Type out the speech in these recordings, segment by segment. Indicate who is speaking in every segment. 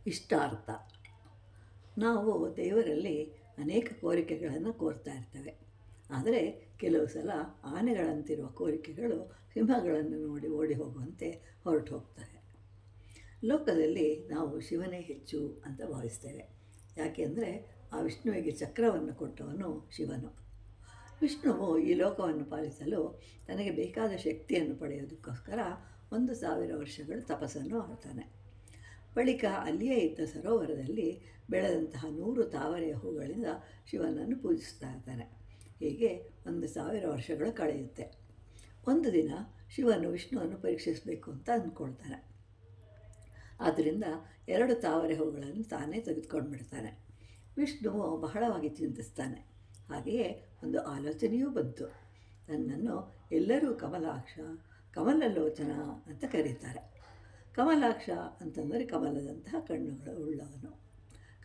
Speaker 1: ಇಷ್ಟಾರ್ಥ. ನಾವು ದೇವರಲ್ಲಿ ಅನೇಕ ಕೋರಿಕೆಗಳನ್ನು ಕೋರ್ತಾ ಇರ್ತೇವೆ. ಆದರೆ ಕೆಲವು ಸಲ ಆನೆಗಳಂತಿರುವ ಕೋರಿಕೆಗಳು ಸಿಂಹಗಳನ್ನು ನೋಡಿ ಓಡಿ ಹೋಗುವಂತೆ ಹೊರಟು ಹೋಗ್ತವೆ. ಲೋಕದಲ್ಲಿ ನಾವು ಶಿವನೇ ಹೆಚ್ಚು ಅಂತ ಭಾವಿಸ್ತೇವೆ. ಯಾಕೆಂದರೆ ಆ ವಿಷ್ಣುವಿಗೆ ಚಕ್ರವನ್ನು ಕೊಟ್ಟವನು ಶಿವನು. ವಿಷ್ಣುವು ಈ ಲೋಕವನ್ನು ಪಾಲಿಸಲು ತನಗೆ ಬೇಕಾದ ಶಕ್ತಿಯನ್ನು ಪಡೆಯೋದಕ್ಕೋಸ್ಕರ 1,000 ವರ್ಷಗಳು ತಪಸ್ಸನ್ನು ಮಾಡ್ತಾನೆ. ಬಳಿಕ ಅಲ್ಲಿಯೇ ಇದ್ದ ಸರೋವರದಲ್ಲಿ ಬೆಳೆದಂತಹ 100 ತಾವರೆಯ ಹೂಗಳಿಂದ ಶಿವನನ್ನು ಪೂಜಿಸ್ತಾ ಇರ್ತಾನೆ. ಹೀಗೆ 1,000 ವರ್ಷಗಳು ಕಳೆಯುತ್ತೆ. ಒಂದು ದಿನ ಶಿವನು ವಿಷ್ಣುವನ್ನು ಪರೀಕ್ಷಿಸಬೇಕು ಅಂತ ಅಂದ್ಕೊಳ್ತಾನೆ. ಆದ್ದರಿಂದ 2 ತಾವರೆ ಹೂಗಳನ್ನು ತಾನೇ ತೆಗೆದುಕೊಂಡು ಬಿಡ್ತಾನೆ. ವಿಷ್ಣುವು ಬಹಳವಾಗಿ ಚಿಂತಿಸ್ತಾನೆ. ಹಾಗೆಯೇ ಒಂದು ಆಲೋಚನೆಯೂ ಬಂತು. ನನ್ನನ್ನು ಎಲ್ಲರೂ ಕಮಲಾಕ್ಷ, ಕಮಲಲೋಚನ ಅಂತ ಕರೀತಾರೆ. ಕಮಲಾಕ್ಷ ಅಂತಂದರೆ ಕಮಲದಂತಹ ಕಣ್ಣುಗಳು ಉಳ್ಳವನು.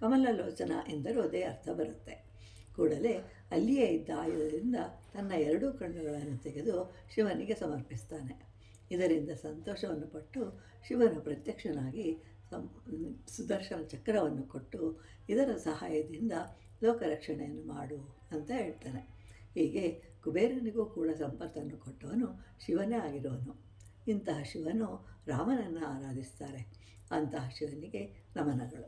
Speaker 1: ಕಮಲಲೋಚನ ಎಂದರೂ ಅದೇ ಅರ್ಥ ಬರುತ್ತೆ. ಕೂಡಲೇ ಅಲ್ಲಿಯೇ ಇದ್ದ ಆಯುಧದಿಂದ ತನ್ನ 2 ಕಣ್ಣುಗಳನ್ನು ತೆಗೆದು ಶಿವನಿಗೆ ಸಮರ್ಪಿಸ್ತಾನೆ. ಇದರಿಂದ ಸಂತೋಷವನ್ನು ಪಟ್ಟು ಶಿವನು ಪ್ರತ್ಯಕ್ಷನಾಗಿ ಸುದರ್ಶನ ಚಕ್ರವನ್ನು ಕೊಟ್ಟು ಇದರ ಸಹಾಯದಿಂದ ಲೋಕರಕ್ಷಣೆಯನ್ನು ಮಾಡು ಅಂತ ಹೇಳ್ತಾನೆ. ಹೀಗೆ ಕುಬೇರನಿಗೂ ಕೂಡ ಸಂಪತ್ತನ್ನು ಕೊಟ್ಟವನು ಶಿವನೇ ಆಗಿರುವನು. ಇಂತಹ ಶಿವನು ರಾಮನನ್ನು ಆರಾಧಿಸ್ತಾರೆ. ಅಂತಹ ಶಿವನಿಗೆ ನಮನಗಳು.